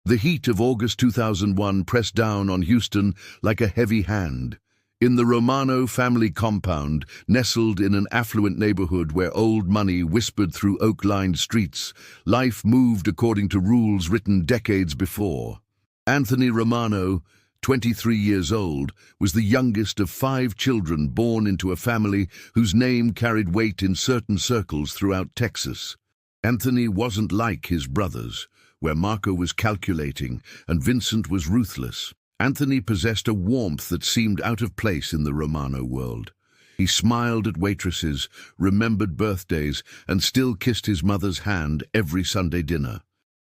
The heat of August 2001 pressed down on Houston like a heavy hand. In the Romano family compound, nestled in an affluent neighborhood where old money whispered through oak-lined streets, life moved according to rules written decades before. Anthony Romano, 23 years old, was the youngest of 5 children born into a family whose name carried weight in certain circles throughout Texas. Anthony wasn't like his brothers, where Marco was calculating and Vincent was ruthless. Anthony possessed a warmth that seemed out of place in the Romano world. He smiled at waitresses, remembered birthdays, and still kissed his mother's hand every Sunday dinner.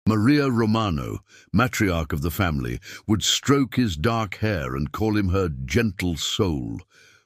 Maria Romano, matriarch of the family, would stroke his dark hair and call him her gentle soul,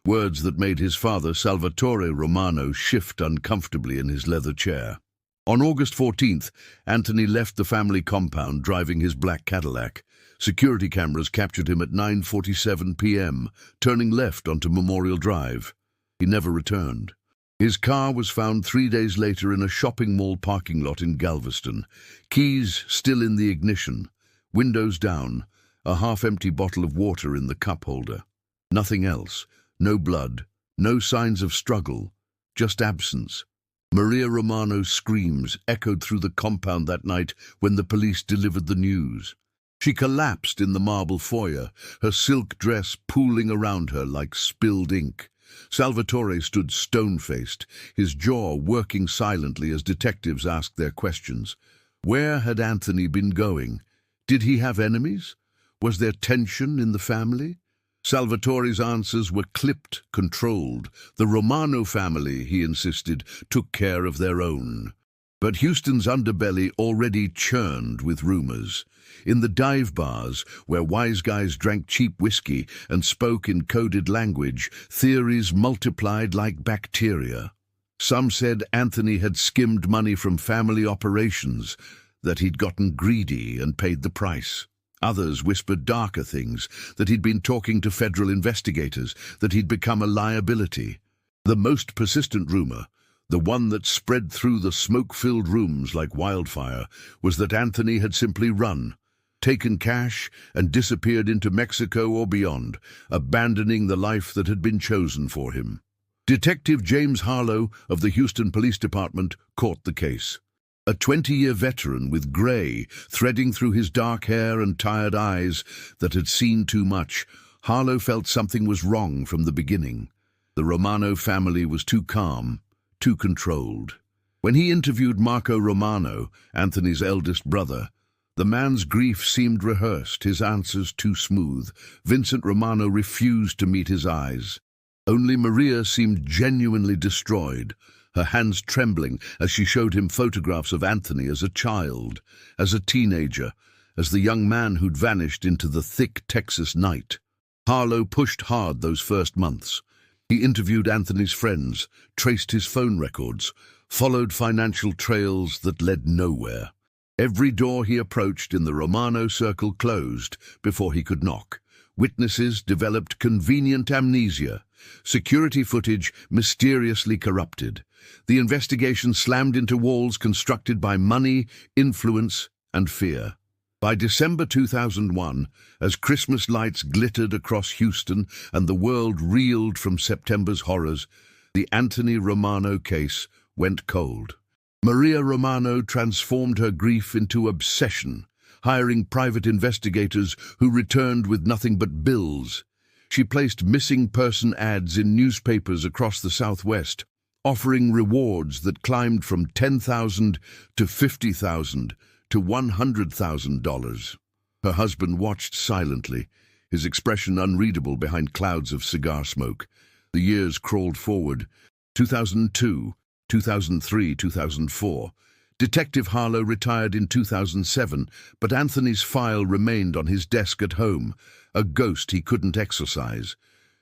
words that made his father, Salvatore Romano, shift uncomfortably in his leather chair. On August 14th, Anthony left the family compound driving his black Cadillac. Security cameras captured him at 9:47 p.m., turning left onto Memorial Drive. He never returned. His car was found 3 days later in a shopping mall parking lot in Galveston, keys still in the ignition, windows down, a half-empty bottle of water in the cup holder. Nothing else, no blood, no signs of struggle, just absence. Maria Romano's screams echoed through the compound that night when the police delivered the news. She collapsed in the marble foyer, her silk dress pooling around her like spilled ink. Salvatore stood stone-faced, his jaw working silently as detectives asked their questions. Where had Anthony been going? Did he have enemies? Was there tension in the family? Salvatore's answers were clipped, controlled. The Romano family, he insisted, took care of their own. But Houston's underbelly already churned with rumors. In the dive bars, where wise guys drank cheap whiskey and spoke in coded language, theories multiplied like bacteria. Some said Anthony had skimmed money from family operations, that he'd gotten greedy and paid the price. Others whispered darker things, that he'd been talking to federal investigators, that he'd become a liability. The most persistent rumor, the one that spread through the smoke-filled rooms like wildfire, was that Anthony had simply run, taken cash, and disappeared into Mexico or beyond, abandoning the life that had been chosen for him. Detective James Harlow of the Houston Police Department caught the case. A 20-year veteran with gray threading through his dark hair and tired eyes that had seen too much, Harlow felt something was wrong from the beginning. The Romano family was too calm, too controlled. When he interviewed Marco Romano, Anthony's eldest brother, the man's grief seemed rehearsed, his answers too smooth. Vincent Romano refused to meet his eyes. Only Maria seemed genuinely destroyed, her hands trembling as she showed him photographs of Anthony as a child, as a teenager, as the young man who'd vanished into the thick Texas night. Harlow pushed hard those first months. He interviewed Anthony's friends, traced his phone records, followed financial trails that led nowhere. Every door he approached in the Romano circle closed before he could knock. Witnesses developed convenient amnesia. Security footage mysteriously corrupted. The investigation slammed into walls constructed by money, influence, and fear. By December 2001, as Christmas lights glittered across Houston and the world reeled from September's horrors, the Anthony Romano case went cold. Maria Romano transformed her grief into obsession, hiring private investigators who returned with nothing but bills. She placed missing person ads in newspapers across the Southwest, offering rewards that climbed from $10,000 to $50,000 to $100,000. Her husband watched silently, his expression unreadable behind clouds of cigar smoke. The years crawled forward. 2002, 2003, 2004. Detective Harlow retired in 2007, but Anthony's file remained on his desk at home, a ghost he couldn't exorcise.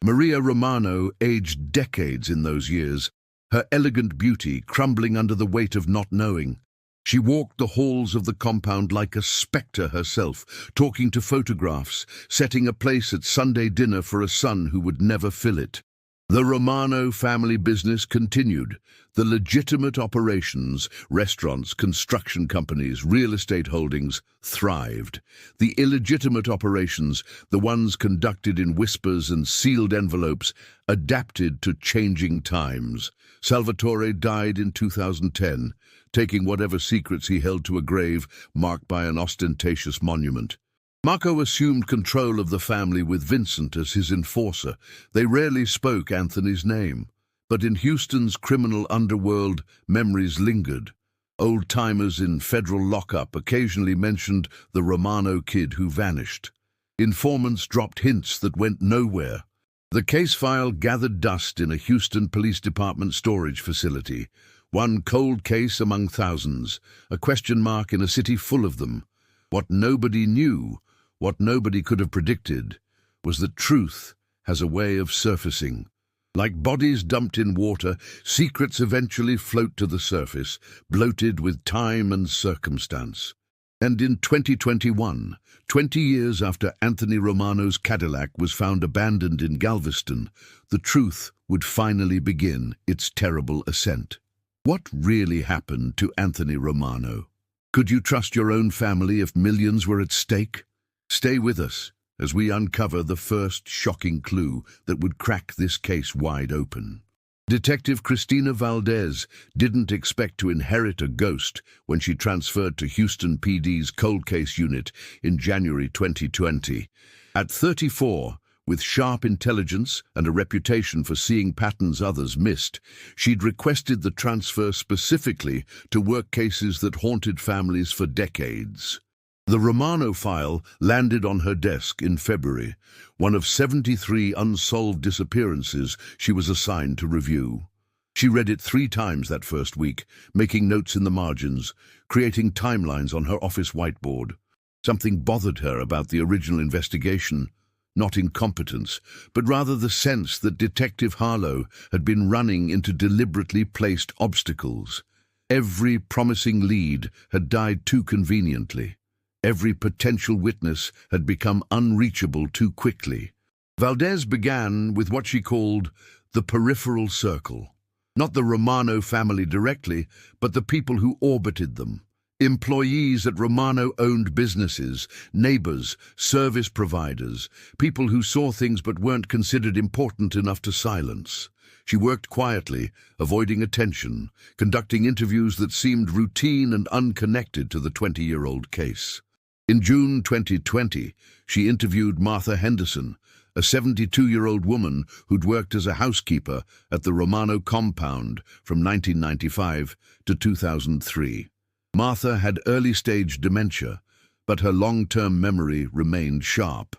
Maria Romano aged decades in those years, her elegant beauty crumbling under the weight of not knowing. She walked the halls of the compound like a spectre herself, talking to photographs, setting a place at Sunday dinner for a son who would never fill it. The Romano family business continued. The legitimate operations, restaurants, construction companies, real estate holdings, thrived. The illegitimate operations, the ones conducted in whispers and sealed envelopes, adapted to changing times. Salvatore died in 2010, taking whatever secrets he held to a grave marked by an ostentatious monument. Marco assumed control of the family with Vincent as his enforcer. They rarely spoke Anthony's name, but in Houston's criminal underworld, memories lingered. Old-timers in federal lockup occasionally mentioned the Romano kid who vanished. Informants dropped hints that went nowhere. The case file gathered dust in a Houston Police Department storage facility. One cold case among thousands, a question mark in a city full of them. What nobody knew, what nobody could have predicted, was that truth has a way of surfacing. Like bodies dumped in water, secrets eventually float to the surface, bloated with time and circumstance. And in 2021, 20 years after Anthony Romano's Cadillac was found abandoned in Galveston, the truth would finally begin its terrible ascent. What really happened to Anthony Romano? Could you trust your own family if millions were at stake? Stay with us as we uncover the first shocking clue that would crack this case wide open. Detective Cristina Valdez didn't expect to inherit a ghost when she transferred to Houston PD's cold case unit in January 2020. At 34, with sharp intelligence and a reputation for seeing patterns others missed, she'd requested the transfer specifically to work cases that haunted families for decades. The Romano file landed on her desk in February, one of 73 unsolved disappearances she was assigned to review. She read it 3 times that first week, making notes in the margins, creating timelines on her office whiteboard. Something bothered her about the original investigation, not incompetence, but rather the sense that Detective Harlow had been running into deliberately placed obstacles. Every promising lead had died too conveniently. Every potential witness had become unreachable too quickly. Valdez began with what she called the peripheral circle. Not the Romano family directly, but the people who orbited them. Employees at Romano-owned businesses, neighbors, service providers, people who saw things but weren't considered important enough to silence. She worked quietly, avoiding attention, conducting interviews that seemed routine and unconnected to the 20-year-old case. In June 2020, she interviewed Martha Henderson, a 72-year-old woman who'd worked as a housekeeper at the Romano compound from 1995 to 2003. Martha had early-stage dementia, but her long-term memory remained sharp.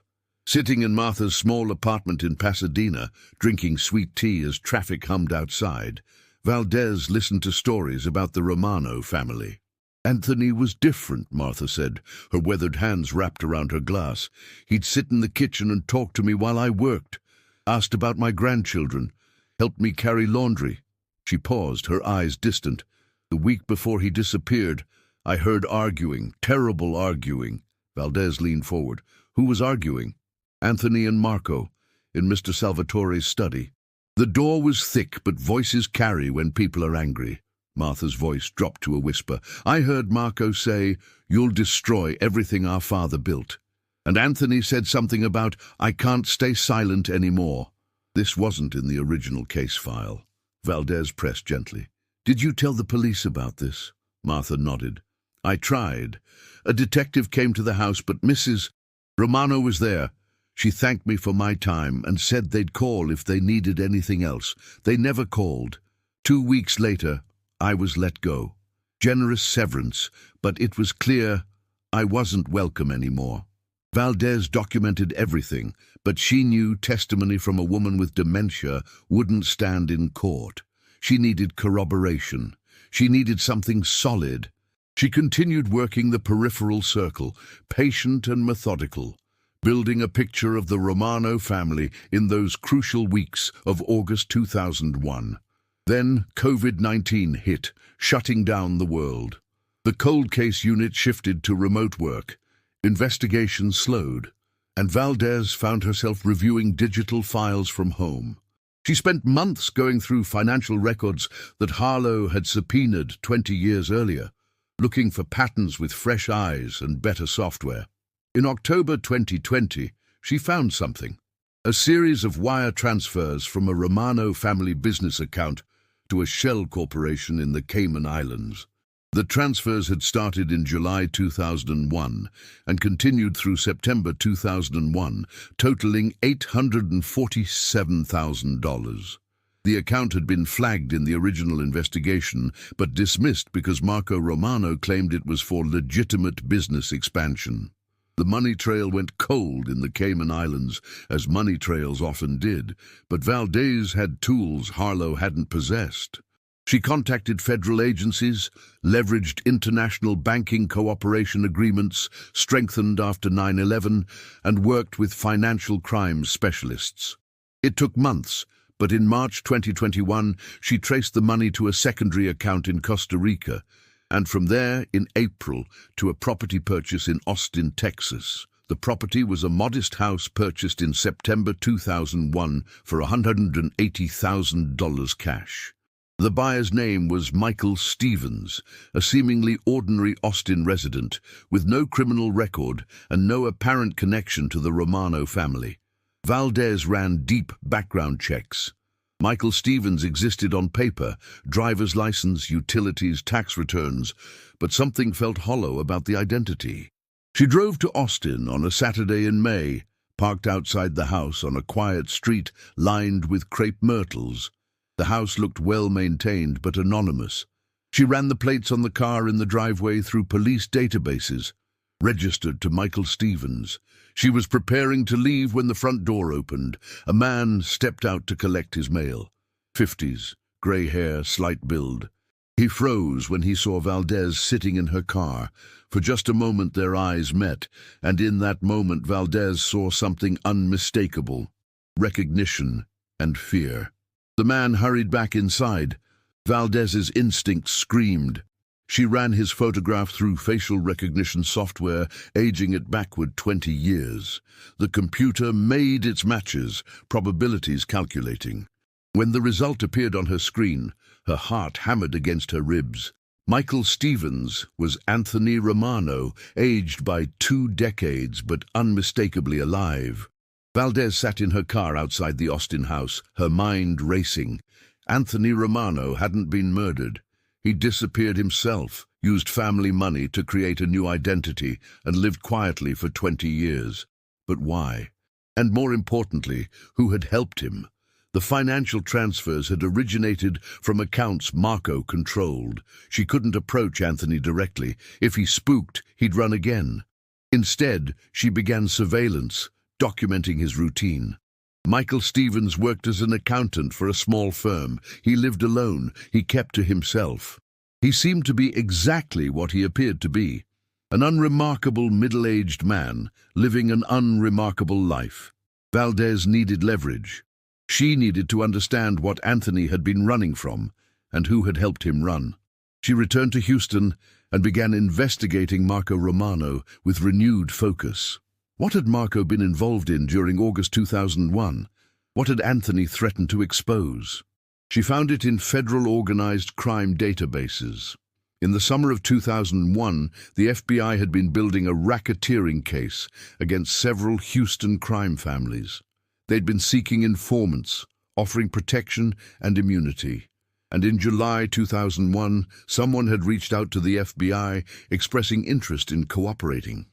Sitting in Martha's small apartment in Pasadena, drinking sweet tea as traffic hummed outside, Valdez listened to stories about the Romano family. Anthony was different, Martha said, her weathered hands wrapped around her glass. He'd sit in the kitchen and talk to me while I worked, asked about my grandchildren, helped me carry laundry. She paused, her eyes distant. The week before he disappeared, I heard arguing, terrible arguing. Valdez leaned forward. Who was arguing? Anthony and Marco, in Mr. Salvatore's study. The door was thick, but voices carry when people are angry. Martha's voice dropped to a whisper. I heard Marco say, "You'll destroy everything our father built." And Anthony said something about, "I can't stay silent anymore." This wasn't in the original case file. Valdez pressed gently. Did you tell the police about this? Martha nodded. I tried. A detective came to the house, but Mrs. Romano was there. She thanked me for my time and said they'd call if they needed anything else. They never called. 2 weeks later, I was let go. Generous severance, but it was clear I wasn't welcome anymore. Valdez documented everything, but she knew testimony from a woman with dementia wouldn't stand in court. She needed corroboration. She needed something solid. She continued working the peripheral circle, patient and methodical, building a picture of the Romano family in those crucial weeks of August 2001. Then COVID-19 hit, shutting down the world. The cold case unit shifted to remote work. Investigations slowed, and Valdez found herself reviewing digital files from home. She spent months going through financial records that Harlow had subpoenaed 20 years earlier, looking for patterns with fresh eyes and better software. In October 2020, she found something: a series of wire transfers from a Romano family business account to a shell corporation in the Cayman Islands. The transfers had started in July 2001 and continued through September 2001, totaling $847,000. The account had been flagged in the original investigation, but dismissed because Marco Romano claimed it was for legitimate business expansion. The money trail went cold in the Cayman Islands, as money trails often did, but Valdez had tools Harlow hadn't possessed. She contacted federal agencies, leveraged international banking cooperation agreements strengthened after 9/11, and worked with financial crimes specialists. It took months, but in March 2021, she traced the money to a secondary account in Costa Rica, and from there, in April, to a property purchase in Austin, Texas. The property was a modest house purchased in September 2001 for $180,000 cash. The buyer's name was Michael Stevens, a seemingly ordinary Austin resident with no criminal record and no apparent connection to the Romano family. Valdez ran deep background checks. Michael Stevens existed on paper: driver's license, utilities, tax returns, but something felt hollow about the identity. She drove to Austin on a Saturday in May, parked outside the house on a quiet street lined with crepe myrtles. The house looked well-maintained but anonymous. She ran the plates on the car in the driveway through police databases, registered to Michael Stevens. She was preparing to leave when the front door opened. A man stepped out to collect his mail. 50s, grey hair, slight build. He froze when he saw Valdez sitting in her car. For just a moment their eyes met, and in that moment Valdez saw something unmistakable: recognition and fear. The man hurried back inside. Valdez's instinct screamed. She ran his photograph through facial recognition software, aging it backward 20 years. The computer made its matches, probabilities calculating. When the result appeared on her screen, her heart hammered against her ribs. Michael Stevens was Anthony Romano, aged by 2 decades but unmistakably alive. Valdez sat in her car outside the Austin house, her mind racing. Anthony Romano hadn't been murdered. He disappeared himself, used family money to create a new identity, and lived quietly for 20 years. But why? And more importantly, who had helped him? The financial transfers had originated from accounts Marco controlled. She couldn't approach Anthony directly. If he spooked, he'd run again. Instead, she began surveillance, documenting his routine. Michael Stevens worked as an accountant for a small firm. He lived alone. He kept to himself. He seemed to be exactly what he appeared to be: an unremarkable middle-aged man living an unremarkable life. Valdez needed leverage. She needed to understand what Anthony had been running from and who had helped him run. She returned to Houston and began investigating Marco Romano with renewed focus. What had Marco been involved in during August 2001? What had Anthony threatened to expose? She found it in federal organized crime databases. In the summer of 2001, the FBI had been building a racketeering case against several Houston crime families. They'd been seeking informants, offering protection and immunity. And in July 2001, someone had reached out to the FBI expressing interest in cooperating.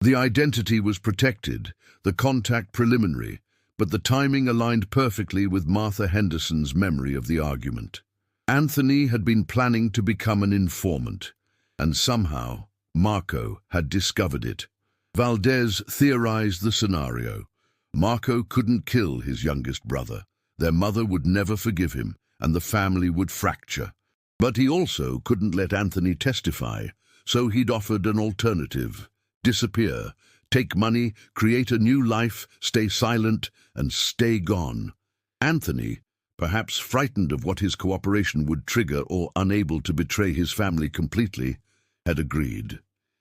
The identity was protected, the contact preliminary, but the timing aligned perfectly with Martha Henderson's memory of the argument. Anthony had been planning to become an informant, and somehow Marco had discovered it. Valdez theorized the scenario. Marco couldn't kill his youngest brother. Their mother would never forgive him, and the family would fracture. But he also couldn't let Anthony testify, so he'd offered an alternative: disappear, take money, create a new life, stay silent, and stay gone. Anthony, perhaps frightened of what his cooperation would trigger or unable to betray his family completely, had agreed.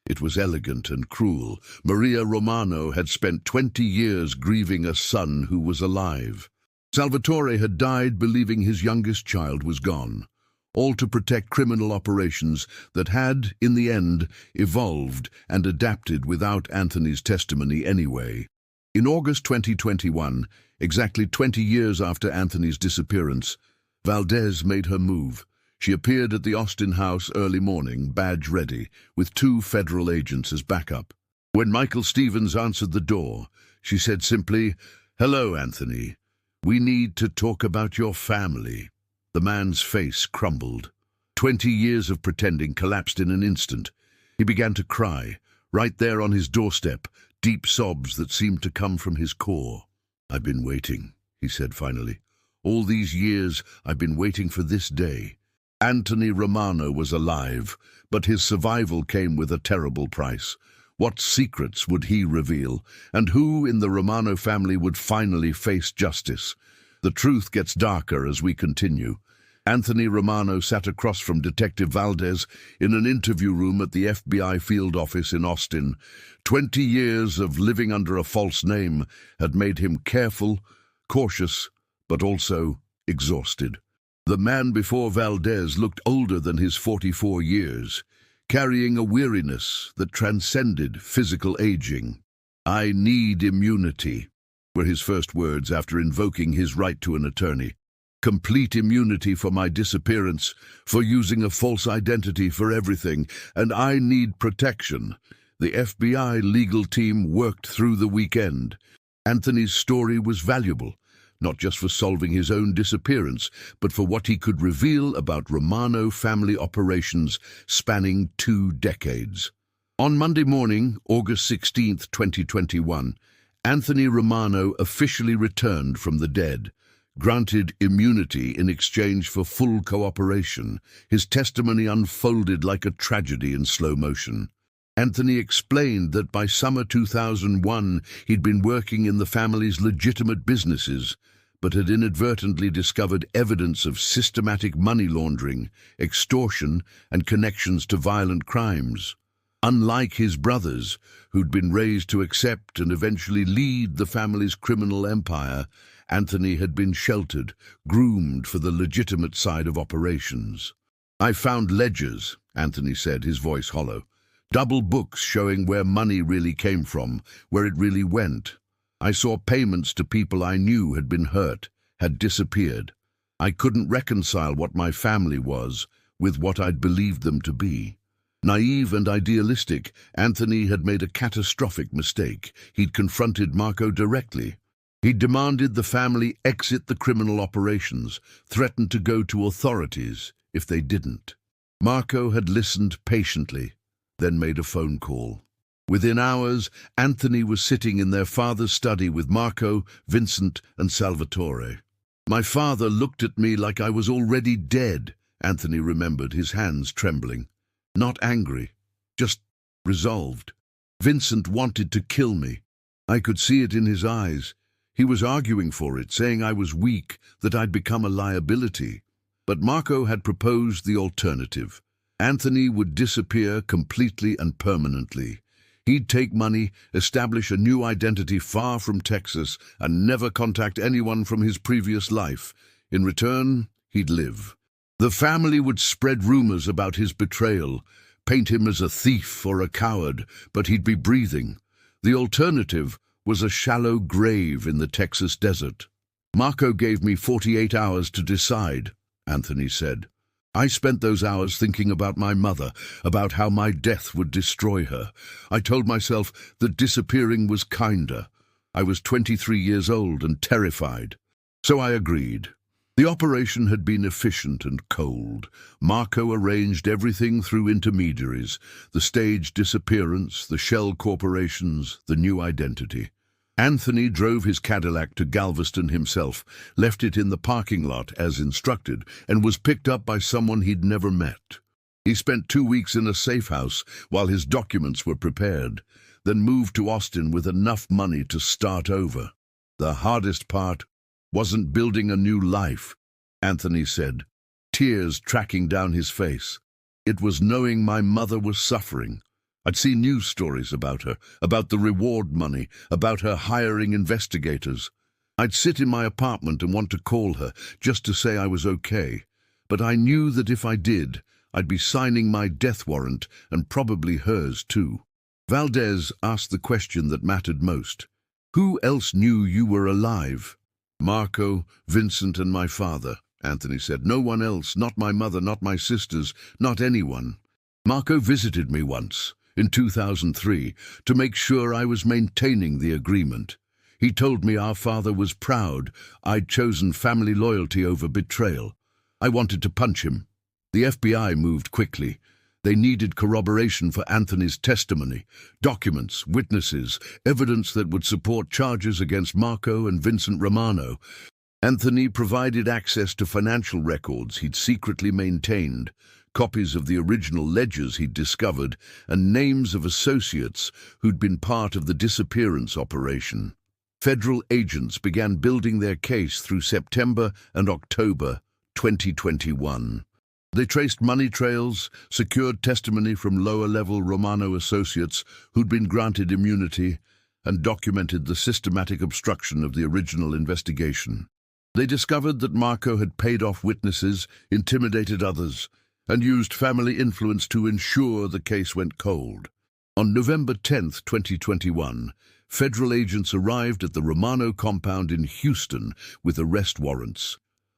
It was elegant and cruel. Maria Romano had spent 20 years grieving a son who was alive. Salvatore had died believing his youngest child was gone, all to protect criminal operations that had, in the end, evolved and adapted without Anthony's testimony anyway. In August 2021, exactly 20 years after Anthony's disappearance, Valdez made her move. She appeared at the Austin house early morning, badge ready, with 2 federal agents as backup. When Michael Stevens answered the door, she said simply, "Hello, Anthony. We need to talk about your family." The man's face crumbled. 20 years of pretending collapsed in an instant. He began to cry, right there on his doorstep, deep sobs that seemed to come from his core. "I've been waiting," he said finally. "All these years I've been waiting for this day." Anthony Romano was alive, but his survival came with a terrible price. What secrets would he reveal, and who in the Romano family would finally face justice? The truth gets darker as we continue. Anthony Romano sat across from Detective Valdez in an interview room at the FBI field office in Austin. 20 years of living under a false name had made him careful, cautious, but also exhausted. The man before Valdez looked older than his 44 years, carrying a weariness that transcended physical aging. "I need immunity," were his first words after invoking his right to an attorney. "Complete immunity for my disappearance, for using a false identity for everything, and I need protection." The FBI legal team worked through the weekend. Anthony's story was valuable, not just for solving his own disappearance, but for what he could reveal about Romano family operations spanning 2 decades. On Monday morning, August 16th, 2021, Anthony Romano officially returned from the dead, granted immunity in exchange for full cooperation. His testimony unfolded like a tragedy in slow motion. Anthony explained that by summer 2001 he'd been working in the family's legitimate businesses, but had inadvertently discovered evidence of systematic money laundering, extortion, and connections to violent crimes. Unlike his brothers, who'd been raised to accept and eventually lead the family's criminal empire, Anthony had been sheltered, groomed for the legitimate side of operations. "I found ledgers," Anthony said, his voice hollow. "Double books showing where money really came from, where it really went. I saw payments to people I knew had been hurt, had disappeared. I couldn't reconcile what my family was with what I'd believed them to be." Naive and idealistic, Anthony had made a catastrophic mistake. He'd confronted Marco directly. He'd demanded the family exit the criminal operations, threatened to go to authorities if they didn't. Marco had listened patiently, then made a phone call. Within hours, Anthony was sitting in their father's study with Marco, Vincent, and Salvatore. "My father looked at me like I was already dead," Anthony remembered, his hands trembling. "Not angry, just resolved. Vincent wanted to kill me. I could see it in his eyes. He was arguing for it, saying I was weak, that I'd become a liability. But Marco had proposed the alternative. Anthony would disappear completely and permanently. He'd take money, establish a new identity far from Texas, and never contact anyone from his previous life. In return, he'd live. The family would spread rumors about his betrayal, paint him as a thief or a coward, but he'd be breathing. The alternative was a shallow grave in the Texas desert. "Marco gave me 48 hours to decide," Anthony said. "I spent those hours thinking about my mother, about how my death would destroy her. I told myself that disappearing was kinder. I was 23 years old and terrified. So I agreed. The operation had been efficient and cold. Marco arranged everything through intermediaries, the staged disappearance, the shell corporations, the new identity. Anthony drove his Cadillac to Galveston himself, left it in the parking lot as instructed, and was picked up by someone he'd never met. He spent 2 weeks in a safe house while his documents were prepared, then moved to Austin with enough money to start over. The hardest part wasn't building a new life, Anthony said, tears tracking down his face. It was knowing my mother was suffering. I'd seen news stories about her, about the reward money, about her hiring investigators. I'd sit in my apartment and want to call her, just to say I was okay. But I knew that if I did, I'd be signing my death warrant, and probably hers too. Valdez asked the question that mattered most. Who else knew you were alive? Marco, Vincent, and my father, Anthony said. No one else, not my mother, not my sisters, not anyone. Marco visited me once, in 2003, to make sure I was maintaining the agreement. He told me our father was proud I'd chosen family loyalty over betrayal. I wanted to punch him. The FBI moved quickly. They needed corroboration for Anthony's testimony, documents, witnesses, evidence that would support charges against Marco and Vincent Romano. Anthony provided access to financial records he'd secretly maintained, copies of the original ledgers he'd discovered, and names of associates who'd been part of the disappearance operation. Federal agents began building their case through September and October 2021. They traced money trails, secured testimony from lower-level Romano associates who'd been granted immunity, and documented the systematic obstruction of the original investigation. They discovered that Marco had paid off witnesses, intimidated others, and used family influence to ensure the case went cold. On November 10, 2021, federal agents arrived at the Romano compound in Houston with arrest warrants.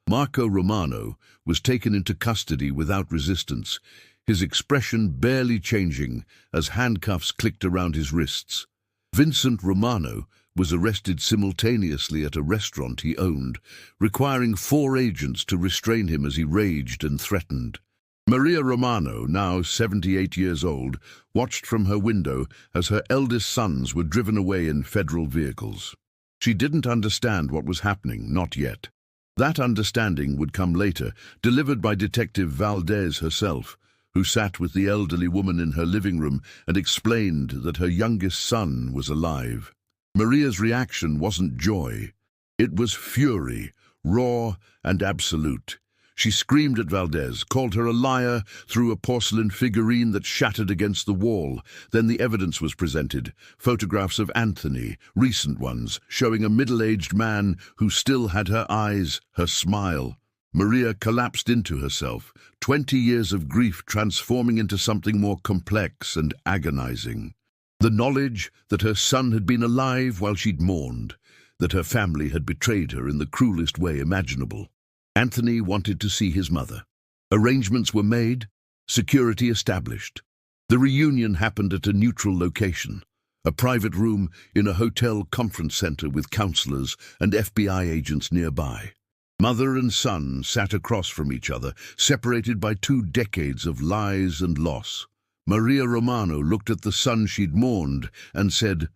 Marco Romano was taken into custody without resistance, his expression barely changing as handcuffs clicked around his wrists. Vincent Romano was arrested simultaneously at a restaurant he owned, requiring 4 agents to restrain him as he raged and threatened. Maria Romano, now 78 years old, watched from her window as her eldest sons were driven away in federal vehicles. She didn't understand what was happening, not yet. That understanding would come later, delivered by Detective Valdez herself, who sat with the elderly woman in her living room and explained that her youngest son was alive. Maria's reaction wasn't joy. It was fury, raw and absolute. She screamed at Valdez, called her a liar, threw a porcelain figurine that shattered against the wall. Then the evidence was presented, photographs of Anthony, recent ones, showing a middle-aged man who still had her eyes, her smile. Maria collapsed into herself, 20 years of grief transforming into something more complex and agonizing. The knowledge that her son had been alive while she'd mourned, that her family had betrayed her in the cruelest way imaginable. Anthony wanted to see his mother. Arrangements were made, security established. The reunion happened at a neutral location, a private room in a hotel conference center with counselors and FBI agents nearby. Mother and son sat across from each other, separated by 2 decades of lies and loss. Maria Romano looked at the son she'd mourned and said,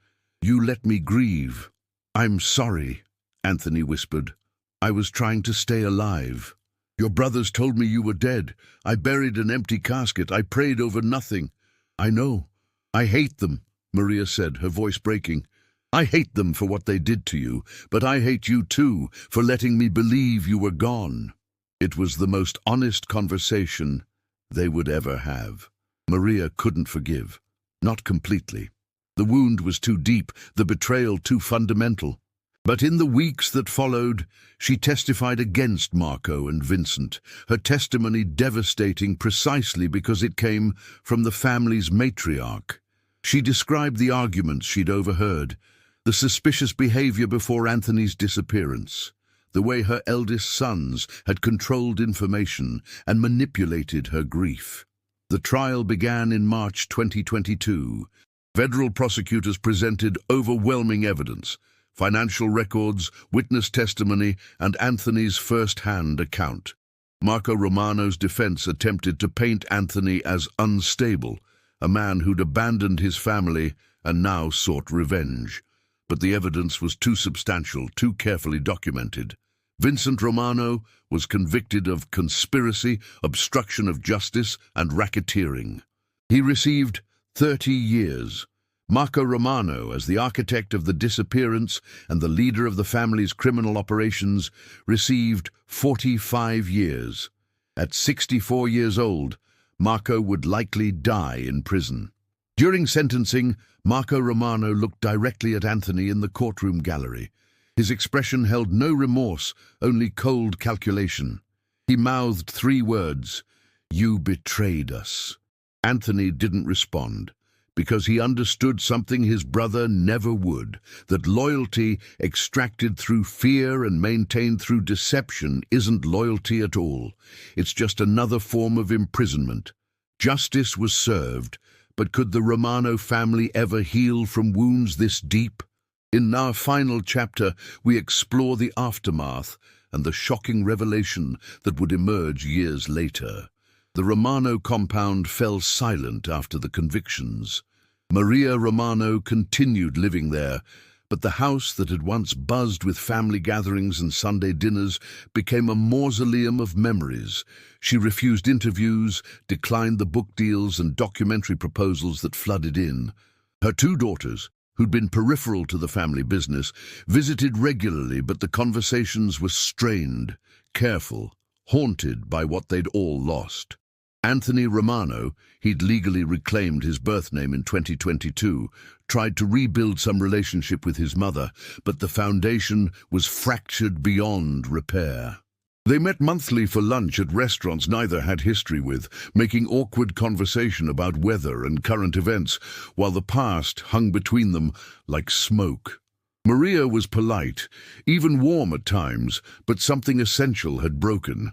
"You let me grieve." "I'm sorry," Anthony whispered. "I was trying to stay alive. Your brothers told me you were dead. I buried an empty casket. I prayed over nothing." "I know. I hate them," Maria said, her voice breaking. "I hate them for what they did to you, but I hate you too for letting me believe you were gone." It was the most honest conversation they would ever have. Maria couldn't forgive. Not completely. The wound was too deep, the betrayal too fundamental. But in the weeks that followed, she testified against Marco and Vincent, her testimony devastating precisely because it came from the family's matriarch. She described the arguments she'd overheard, the suspicious behavior before Anthony's disappearance, the way her eldest sons had controlled information and manipulated her grief. The trial began in March 2022. Federal prosecutors presented overwhelming evidence, financial records, witness testimony, and Anthony's first-hand account. Marco Romano's defense attempted to paint Anthony as unstable, a man who'd abandoned his family and now sought revenge. But the evidence was too substantial, too carefully documented. Vincent Romano was convicted of conspiracy, obstruction of justice, and racketeering. He received 30 years. Marco Romano, as the architect of the disappearance and the leader of the family's criminal operations, received 45 years. At 64 years old, Marco would likely die in prison. During sentencing, Marco Romano looked directly at Anthony in the courtroom gallery. His expression held no remorse, only cold calculation. He mouthed 3 words: "You betrayed us." Anthony didn't respond, because he understood something his brother never would, that loyalty extracted through fear and maintained through deception isn't loyalty at all. It's just another form of imprisonment. Justice was served, but could the Romano family ever heal from wounds this deep? In our final chapter, we explore the aftermath and the shocking revelation that would emerge years later. The Romano compound fell silent after the convictions. Maria Romano continued living there, but the house that had once buzzed with family gatherings and Sunday dinners became a mausoleum of memories. She refused interviews, declined the book deals and documentary proposals that flooded in. Her 2 daughters, who'd been peripheral to the family business, visited regularly, but the conversations were strained, careful, haunted by what they'd all lost. Anthony Romano, he'd legally reclaimed his birth name in 2022, tried to rebuild some relationship with his mother, but the foundation was fractured beyond repair. They met monthly for lunch at restaurants neither had history with, making awkward conversation about weather and current events, while the past hung between them like smoke. Maria was polite, even warm at times, but something essential had broken.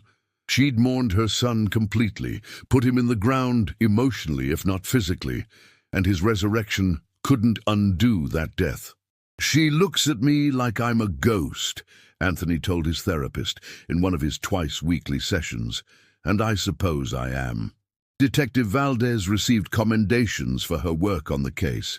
She'd mourned her son completely, put him in the ground emotionally if not physically, and his resurrection couldn't undo that death. "She looks at me like I'm a ghost," Anthony told his therapist in one of his twice-weekly sessions, "and I suppose I am." Detective Valdez received commendations for her work on the case.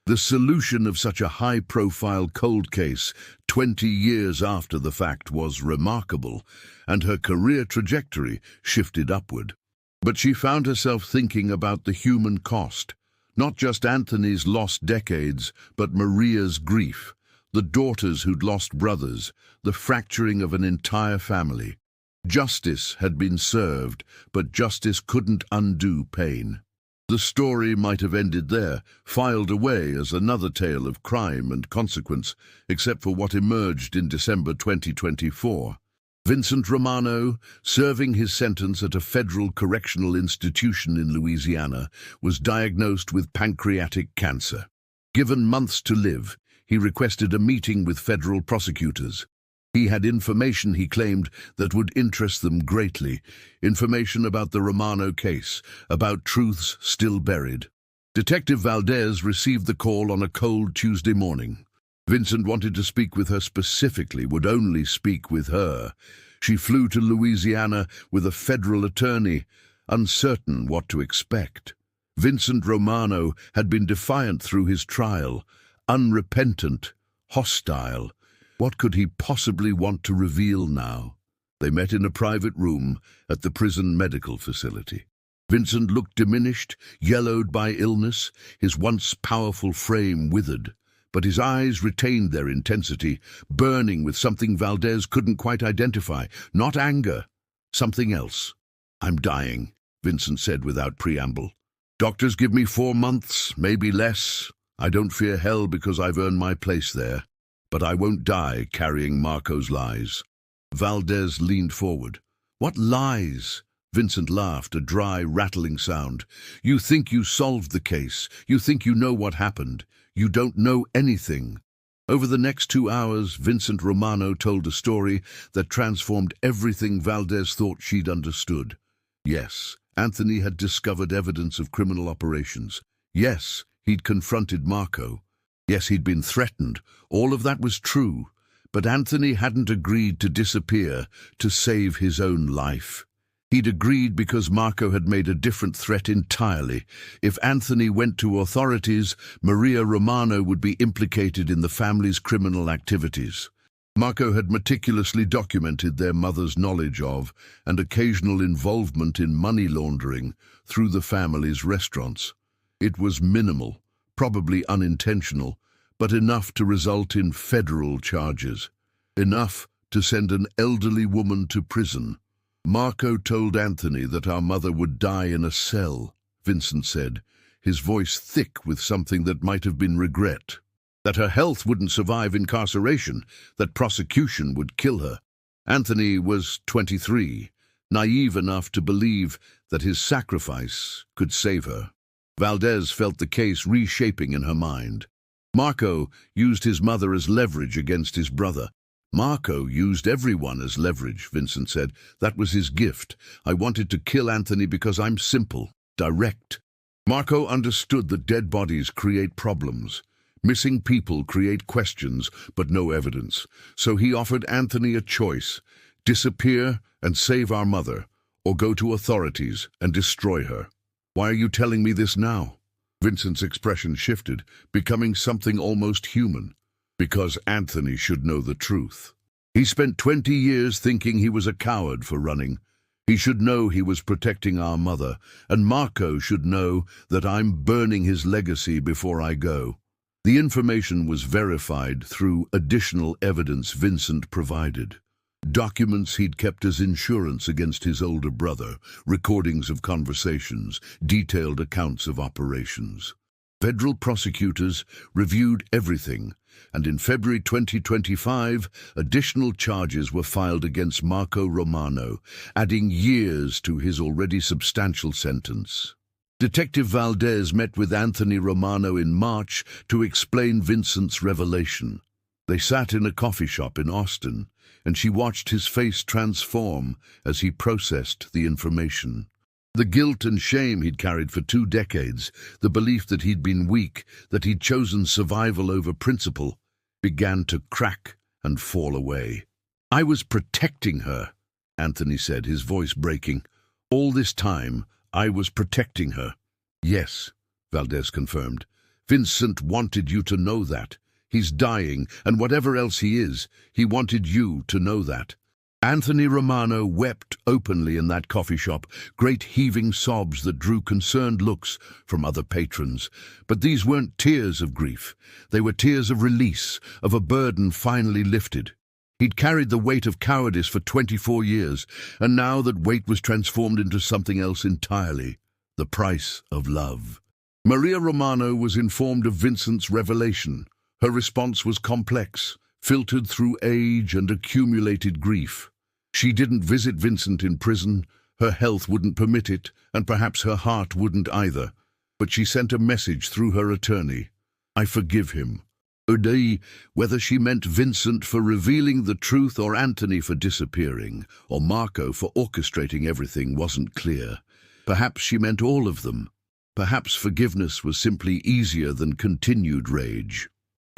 The solution of such a high-profile cold case 20 years after the fact was remarkable, and her career trajectory shifted upward. But she found herself thinking about the human cost, not just Anthony's lost decades, but Maria's grief, the daughters who'd lost brothers, the fracturing of an entire family. Justice had been served, but justice couldn't undo pain. The story might have ended there, filed away as another tale of crime and consequence, except for what emerged in December 2024. Vincent Romano, serving his sentence at a federal correctional institution in Louisiana, was diagnosed with pancreatic cancer. Given months to live, he requested a meeting with federal prosecutors. He had information, he claimed, that would interest them greatly, information about the Romano case, about truths still buried. Detective Valdez received the call on a cold Tuesday morning. Vincent wanted to speak with her specifically, would only speak with her. She flew to Louisiana with a federal attorney, uncertain what to expect. Vincent Romano had been defiant through his trial, unrepentant, hostile. What could he possibly want to reveal now? They met in a private room at the prison medical facility. Vincent looked diminished, yellowed by illness, his once powerful frame withered. But his eyes retained their intensity, burning with something Valdez couldn't quite identify. Not anger, something else. "I'm dying," Vincent said without preamble. "Doctors give me 4 months, maybe less. I don't fear hell because I've earned my place there. But I won't die carrying Marco's lies." Valdez leaned forward. "What lies?" Vincent laughed, a dry, rattling sound. "You think you solved the case. You think you know what happened. You don't know anything." Over the next 2 hours, Vincent Romano told a story that transformed everything Valdez thought she'd understood. Yes, Anthony had discovered evidence of criminal operations. Yes, he'd confronted Marco. Yes, he'd been threatened. All of that was true. But Anthony hadn't agreed to disappear to save his own life. He'd agreed because Marco had made a different threat entirely. If Anthony went to authorities, Maria Romano would be implicated in the family's criminal activities. Marco had meticulously documented their mother's knowledge of and occasional involvement in money laundering through the family's restaurants. It was minimal, probably unintentional, but enough to result in federal charges. Enough to send an elderly woman to prison. "Marco told Anthony that our mother would die in a cell," Vincent said, his voice thick with something that might have been regret. that her health wouldn't survive incarceration, that prosecution would kill her. Anthony was 23, naive enough to believe that his sacrifice could save her. Valdez felt the case reshaping in her mind. Marco used his mother as leverage against his brother. Marco used everyone as leverage, Vincent said. That was his gift. I wanted to kill Anthony because I'm simple, direct. Marco understood that dead bodies create problems. Missing people create questions, but no evidence. So he offered Anthony a choice: disappear and save our mother, or go to authorities and destroy her. Why are you telling me this now? Vincent's expression shifted, becoming something almost human. Because Anthony should know the truth. He spent 20 years thinking he was a coward for running. He should know he was protecting our mother, and Marco should know that I'm burning his legacy before I go. The information was verified through additional evidence Vincent provided. Documents he'd kept as insurance against his older brother, recordings of conversations, detailed accounts of operations. Federal prosecutors reviewed everything, and in February 2025, additional charges were filed against Marco Romano, adding years to his already substantial sentence. Detective Valdez met with Anthony Romano in March to explain Vincent's revelation. They sat in a coffee shop in Austin, and she watched his face transform as he processed the information. The guilt and shame he'd carried for 2 decades, the belief that he'd been weak, that he'd chosen survival over principle, began to crack and fall away. I was protecting her, Anthony said, his voice breaking. All this time, I was protecting her. Yes, Valdez confirmed. Vincent wanted you to know that. He's dying, and whatever else he is, he wanted you to know that. Anthony Romano wept openly in that coffee shop, great heaving sobs that drew concerned looks from other patrons. But these weren't tears of grief. They were tears of release, of a burden finally lifted. He'd carried the weight of cowardice for 24 years, and now that weight was transformed into something else entirely: the price of love. Maria Romano was informed of Vincent's revelation. Her response was complex, filtered through age and accumulated grief. She didn't visit Vincent in prison. Her health wouldn't permit it, and perhaps her heart wouldn't either. But she sent a message through her attorney. I forgive him. Whether she meant Vincent for revealing the truth or Anthony for disappearing, or Marco for orchestrating everything, wasn't clear. Perhaps she meant all of them. Perhaps forgiveness was simply easier than continued rage.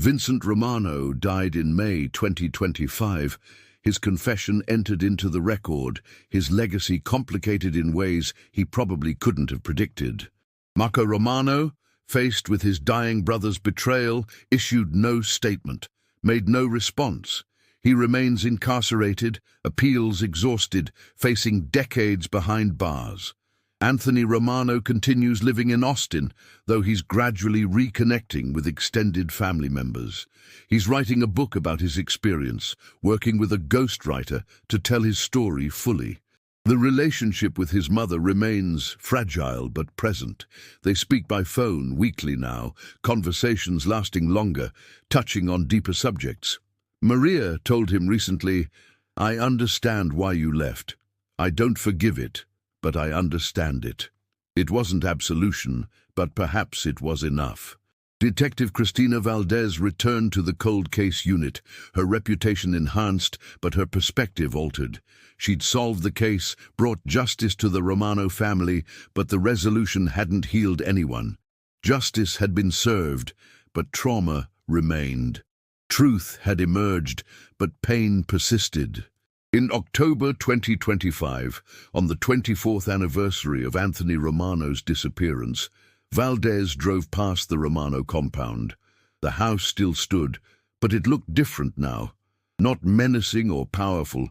Vincent Romano died in May 2025. His confession entered into the record, his legacy complicated in ways he probably couldn't have predicted. Marco Romano, faced with his dying brother's betrayal, issued no statement, made no response. He remains incarcerated, appeals exhausted, facing decades behind bars. Anthony Romano continues living in Austin, though he's gradually reconnecting with extended family members. He's writing a book about his experience, working with a ghostwriter to tell his story fully. The relationship with his mother remains fragile but present. They speak by phone weekly now, conversations lasting longer, touching on deeper subjects. Maria told him recently, I understand why you left. I don't forgive it, but I understand it. It wasn't absolution, but perhaps it was enough. Detective Cristina Valdez returned to the cold case unit, her reputation enhanced, but her perspective altered. She'd solved the case, brought justice to the Romano family, but the resolution hadn't healed anyone. Justice had been served, but trauma remained. Truth had emerged, but pain persisted. In October 2025, on the 24th anniversary of Anthony Romano's disappearance, Valdez drove past the Romano compound. The house still stood, but it looked different now. Not menacing or powerful,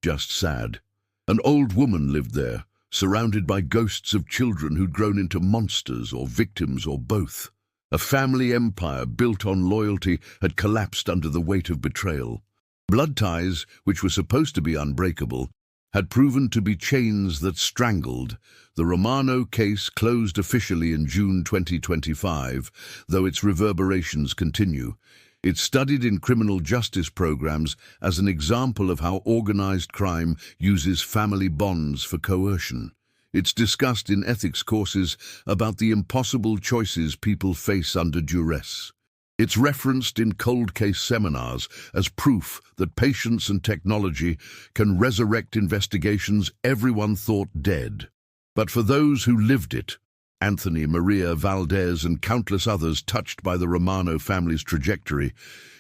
just sad. An old woman lived there, surrounded by ghosts of children who'd grown into monsters or victims or both. A family empire built on loyalty had collapsed under the weight of betrayal. Blood ties, which were supposed to be unbreakable, had proven to be chains that strangled. The Romano case closed officially in June 2025, though its reverberations continue. It's studied in criminal justice programs as an example of how organized crime uses family bonds for coercion. It's discussed in ethics courses about the impossible choices people face under duress. It's referenced in cold case seminars as proof that patience and technology can resurrect investigations everyone thought dead. But for those who lived it, Anthony, Maria, Valdez, and countless others touched by the Romano family's trajectory,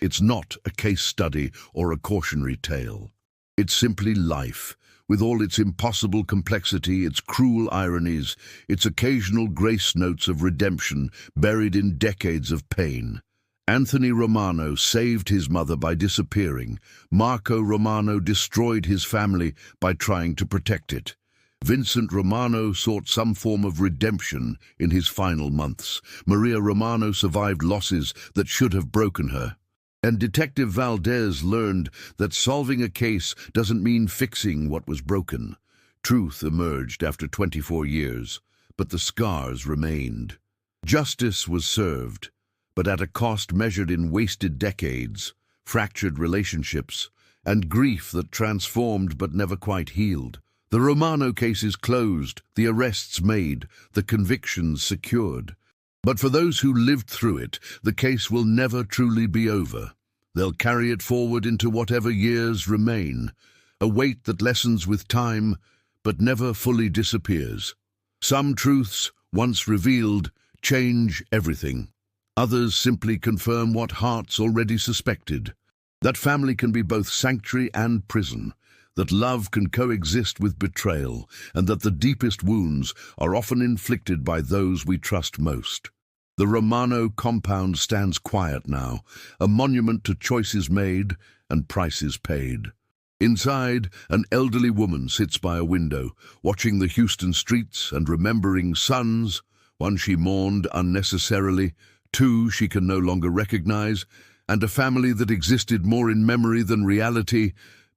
it's not a case study or a cautionary tale. It's simply life, with all its impossible complexity, its cruel ironies, its occasional grace notes of redemption buried in decades of pain. Anthony Romano saved his mother by disappearing. Marco Romano destroyed his family by trying to protect it. Vincent Romano sought some form of redemption in his final months. Maria Romano survived losses that should have broken her. And Detective Valdez learned that solving a case doesn't mean fixing what was broken. Truth emerged after 24 years, but the scars remained. Justice was served, but at a cost measured in wasted decades, fractured relationships, and grief that transformed but never quite healed. The Romano case is closed, the arrests made, the convictions secured. But for those who lived through it, the case will never truly be over. They'll carry it forward into whatever years remain, a weight that lessens with time, but never fully disappears. Some truths, once revealed, change everything. Others simply confirm what hearts already suspected. That family can be both sanctuary and prison, that love can coexist with betrayal, and that the deepest wounds are often inflicted by those we trust most. The Romano compound stands quiet now, a monument to choices made and prices paid. Inside, an elderly woman sits by a window, watching the Houston streets and remembering sons, one she mourned unnecessarily, two she can no longer recognize, and a family that existed more in memory than reality,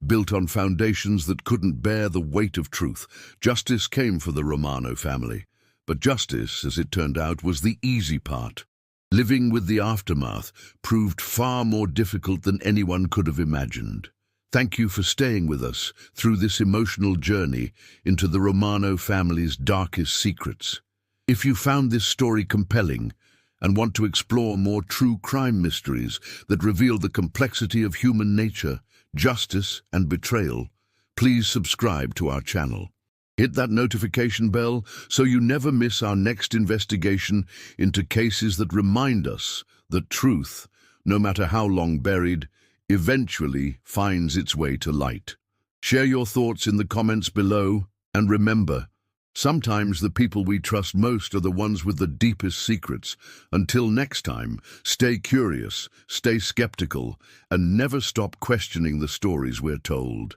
built on foundations that couldn't bear the weight of truth. Justice came for the Romano family, but justice, as it turned out, was the easy part. Living with the aftermath proved far more difficult than anyone could have imagined. Thank you for staying with us through this emotional journey into the Romano family's darkest secrets. If you found this story compelling and want to explore more true crime mysteries that reveal the complexity of human nature, justice, and betrayal, please subscribe to our channel. Hit that notification bell so you never miss our next investigation into cases that remind us that truth, no matter how long buried, eventually finds its way to light. Share your thoughts in the comments below, and remember, sometimes the people we trust most are the ones with the deepest secrets. Until next time, stay curious, stay skeptical, and never stop questioning the stories we're told.